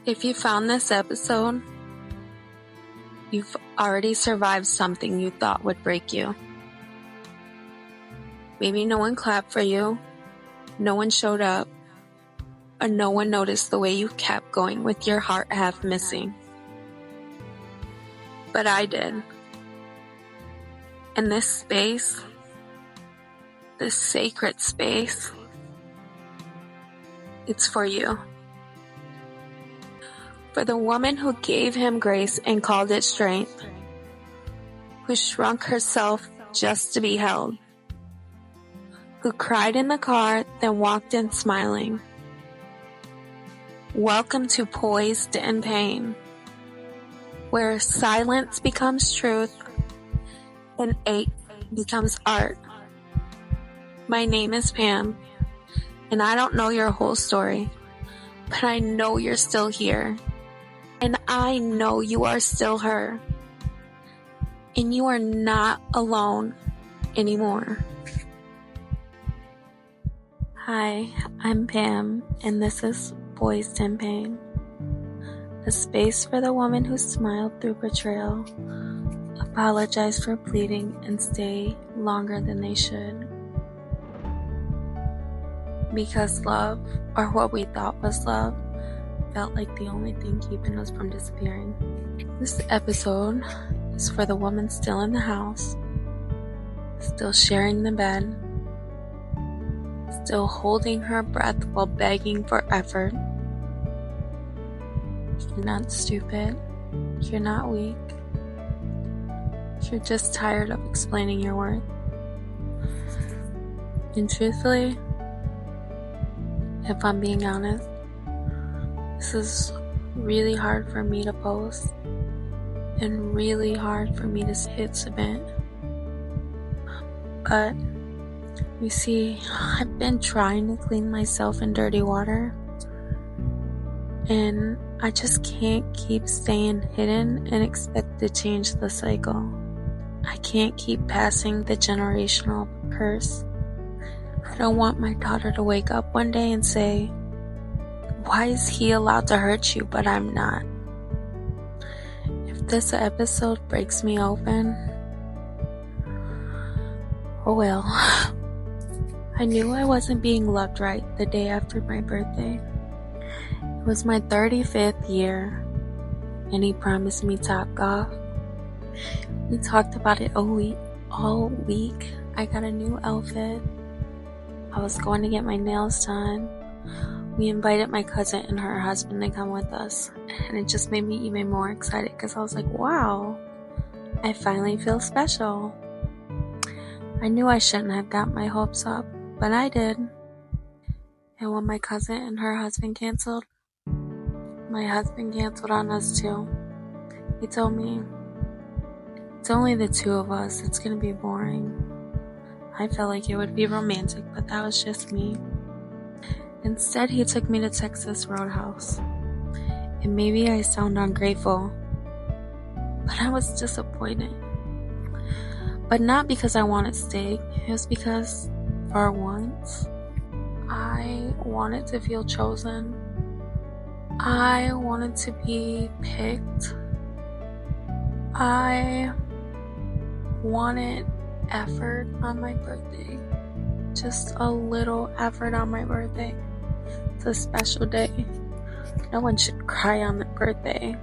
If you found this episode, you've already survived something you thought would break you. Maybe no one clapped for you, no one showed up, or no one noticed the way you kept going with your heart half missing. But I did. And this space, this sacred space, it's for you. For the woman who gave him grace and called it strength, who shrunk herself just to be held, who cried in the car, then walked in smiling. Welcome to Poised in Pain, where silence becomes truth and ache becomes art. My name is Pam, and I don't know your whole story, but I know you're still here, and I know you are still her, and you are not alone anymore. Hi, I'm Pam, and this is Poised in Pain, a space for the woman who smiled through betrayal, apologized for bleeding, and stay longer than they should. Because love, or what we thought was love, felt like the only thing keeping us from disappearing. This episode is for the woman still in the house, still sharing the bed, still holding her breath while begging for effort. You're not stupid. You're not weak. You're just tired of explaining your worth. And truthfully, if I'm being honest, this is really hard for me to post and really hard for me to hit submit. But you see, I've been trying to clean myself in dirty water, and I just can't keep staying hidden and expect to change the cycle. I can't keep passing the generational curse. I don't want my daughter to wake up one day and say, "Why is he allowed to hurt you, but I'm not?" If this episode breaks me open, oh well. I knew I wasn't being loved right the day after my birthday. It was my 35th year, and he promised me Topgolf. We talked about it all week. I got a new outfit. I was going to get my nails done. We invited my cousin and her husband to come with us, and it just made me even more excited because I was like, wow, I finally feel special. I knew I shouldn't have got my hopes up, but I did. And when my cousin and her husband canceled, my husband canceled on us too. He told me, "It's only the two of us, it's gonna be boring." I felt like it would be romantic, but that was just me. Instead, he took me to Texas Roadhouse. And maybe I sound ungrateful, but I was disappointed. But not because I wanted steak, it was because, for once, I wanted to feel chosen. I wanted to be picked. I wanted effort on my birthday. Just a little effort on my birthday. It's a special day. No one should cry on their birthday.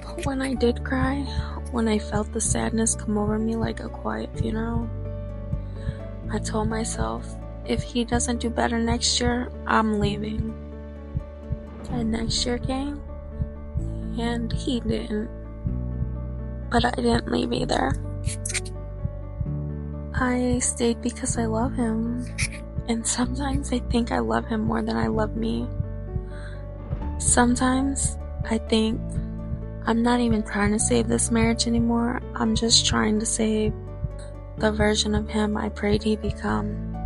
But when I did cry, when I felt the sadness come over me like a quiet funeral, I told myself, if he doesn't do better next year, I'm leaving. And next year came, and he didn't. But I didn't leave either. I stayed because I love him. And sometimes I think I love him more than I love me. Sometimes I think I'm not even trying to save this marriage anymore. I'm just trying to save the version of him I prayed he become.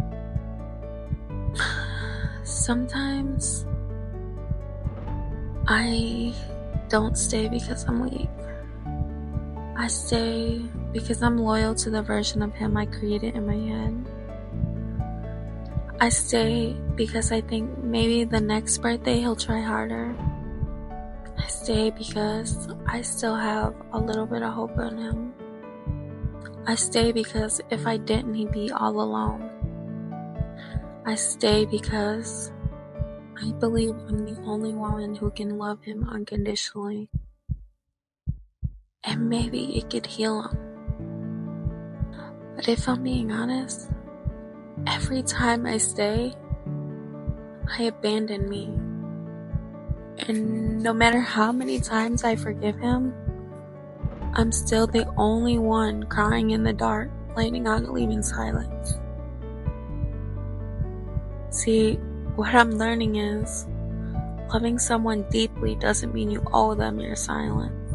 Sometimes I don't stay because I'm weak. I stay because I'm loyal to the version of him I created in my head. I stay because I think maybe the next birthday he'll try harder. I stay because I still have a little bit of hope in him. I stay because if I didn't, he'd be all alone. I stay because I believe I'm the only woman who can love him unconditionally. And maybe it could heal him. But if I'm being honest, every time I stay, I abandon me. And no matter how many times I forgive him, I'm still the only one crying in the dark, planning on leaving silence. See, what I'm learning is, loving someone deeply doesn't mean you owe them your silence.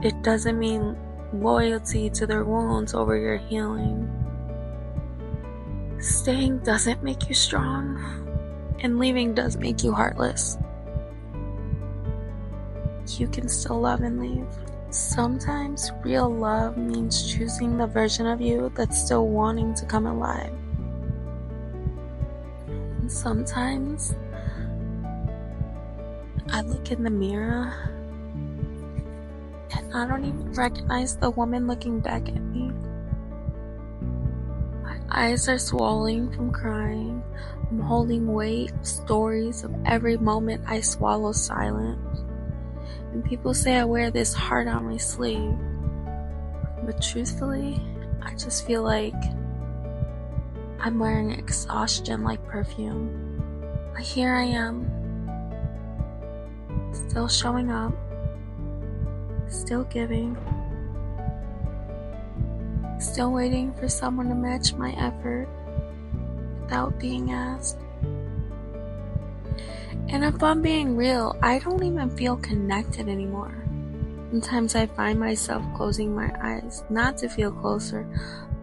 It doesn't mean loyalty to their wounds over your healing. Staying doesn't make you strong, and leaving does make you heartless. You can still love and leave. Sometimes real love means choosing the version of you that's still wanting to come alive. And sometimes I look in the mirror and I don't even recognize the woman looking back at me. My eyes are swollen from crying. I'm holding weight of stories of every moment I swallow silent. And people say I wear this heart on my sleeve. But truthfully, I just feel like I'm wearing exhaustion like perfume. But here I am, still showing up, still giving, still waiting for someone to match my effort without being asked. And if I'm being real, I don't even feel connected anymore. Sometimes I find myself closing my eyes, not to feel closer,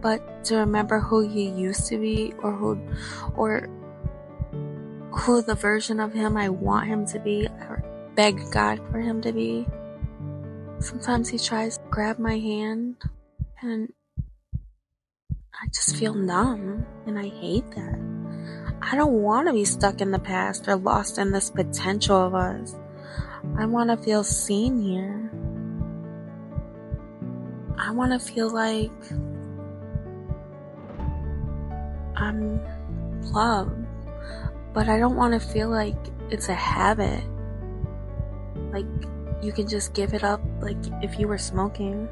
but to remember who he used to be, or who the version of him I want him to be, or beg God for him to be. Sometimes he tries to grab my hand, and I just feel numb, and I hate that. I don't want to be stuck in the past or lost in this potential of us. I want to feel seen here. I want to feel like I'm loved, but I don't want to feel like it's a habit. Like you can just give it up like if you were smoking.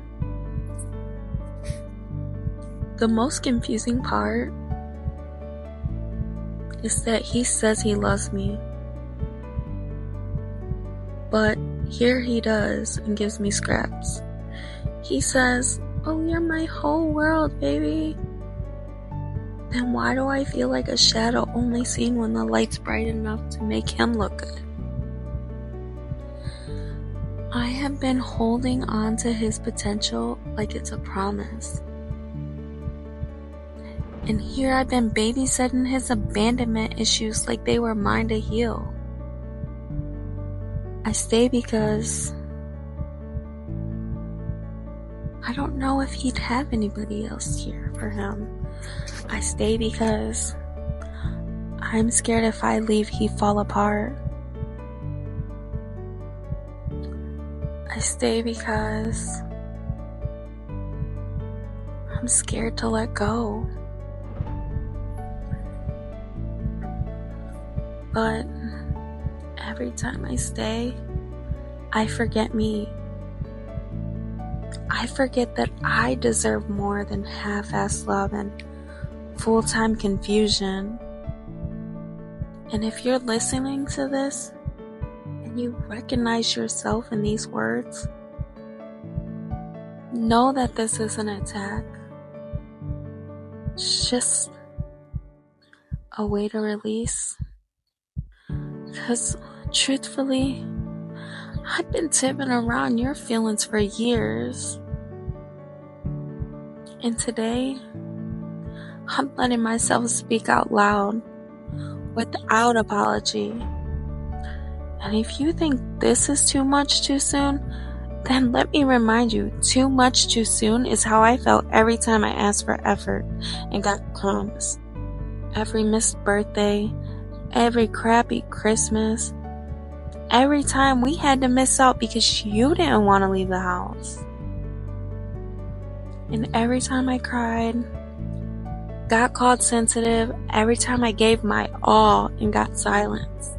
The most confusing part is that he says he loves me, but here he does and gives me scraps. He says, "Oh, you're my whole world, baby." Then why do I feel like a shadow only seen when the light's bright enough to make him look good? I have been holding on to his potential like it's a promise. And here I've been babysitting his abandonment issues like they were mine to heal. I stay because I don't know if he'd have anybody else here for him. I stay because I'm scared if I leave he'd fall apart. I stay because I'm scared to let go. But every time I stay, I forget me. I forget that I deserve more than half-assed love and full-time confusion. And if you're listening to this and you recognize yourself in these words, know that this is an attack. It's just a way to release. Because truthfully, I've been tipping around your feelings for years. And today, I'm letting myself speak out loud without apology. And if you think this is too much too soon, then let me remind you, too much too soon is how I felt every time I asked for effort and got crumbs. Every missed birthday, every crappy Christmas, every time we had to miss out because you didn't want to leave the house. And every time I cried, got called sensitive, every time I gave my all and got silenced.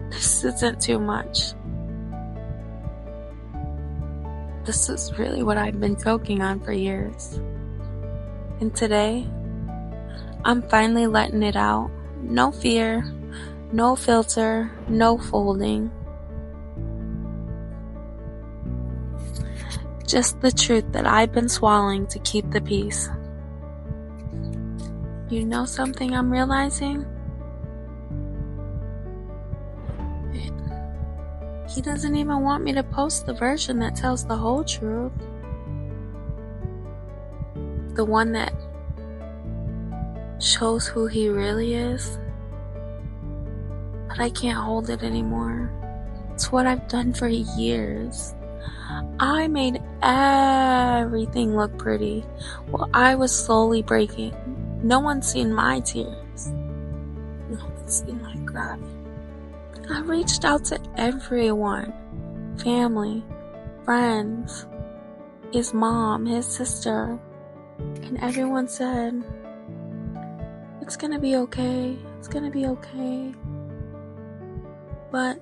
This isn't too much. This is really what I've been choking on for years. And today, I'm finally letting it out. No fear, no filter, no folding. Just the truth that I've been swallowing to keep the peace. You know something I'm realizing? He doesn't even want me to post the version that tells the whole truth. The one that shows who he really is. But I can't hold it anymore. It's what I've done for years. I made everything look pretty while I was slowly breaking. No one's seen my tears. No one's seen my cry. I reached out to everyone. Family, friends, his mom, his sister. And everyone said, it's gonna be okay. It's gonna be okay. But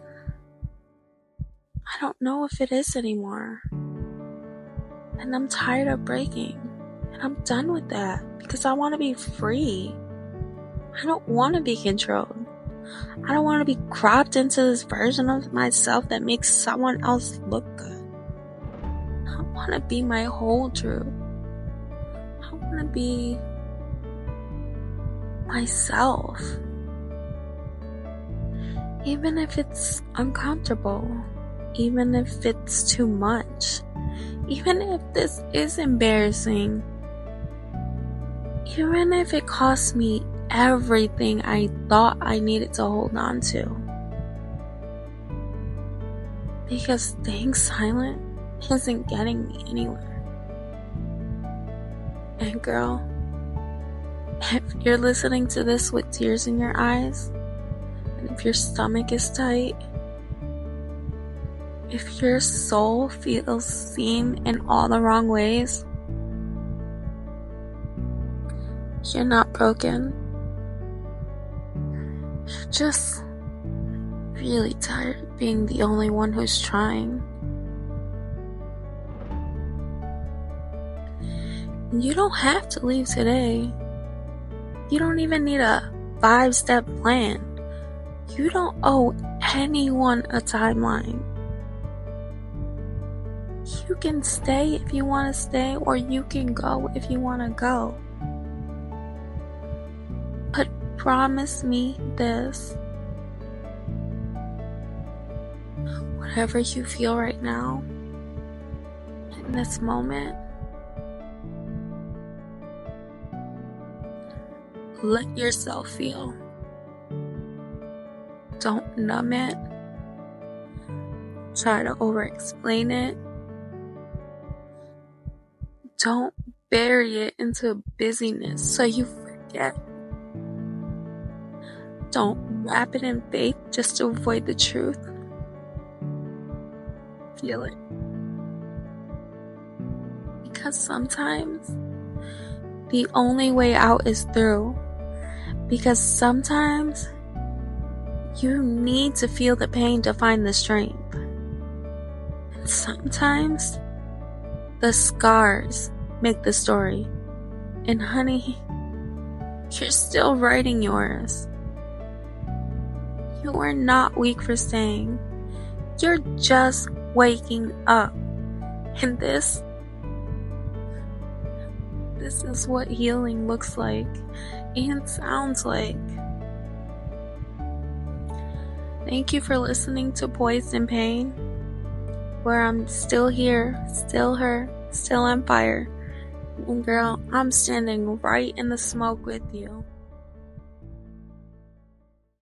I don't know if it is anymore. And I'm tired of breaking. And I'm done with that because I want to be free. I don't want to be controlled. I don't want to be cropped into this version of myself that makes someone else look good. I want to be my whole truth. I want to be myself. Even if it's uncomfortable. Even if it's too much. Even if this is embarrassing. Even if it costs me everything I thought I needed to hold on to. Because staying silent isn't getting me anywhere. And girl, if you're listening to this with tears in your eyes, and if your stomach is tight, if your soul feels seen in all the wrong ways, you're not broken. You're just really tired of being the only one who's trying. You don't have to leave today. You don't even need a 5-step plan. You don't owe anyone a timeline. You can stay if you want to stay, or you can go if you want to go. But promise me this. Whatever you feel right now, in this moment, let yourself feel. Don't numb it. Try to over-explain it. Don't bury it into busyness so you forget. Don't wrap it in faith just to avoid the truth. Feel it. Because sometimes the only way out is through. Because sometimes you need to feel the pain to find the strength. And sometimes the scars make the story. And honey, you're still writing yours. You are not weak for staying. You're just waking up. And this is what healing looks like and sounds like. Thank you for listening to Poised in Pain, where I'm still here, still her, still on fire. And girl, I'm standing right in the smoke with you.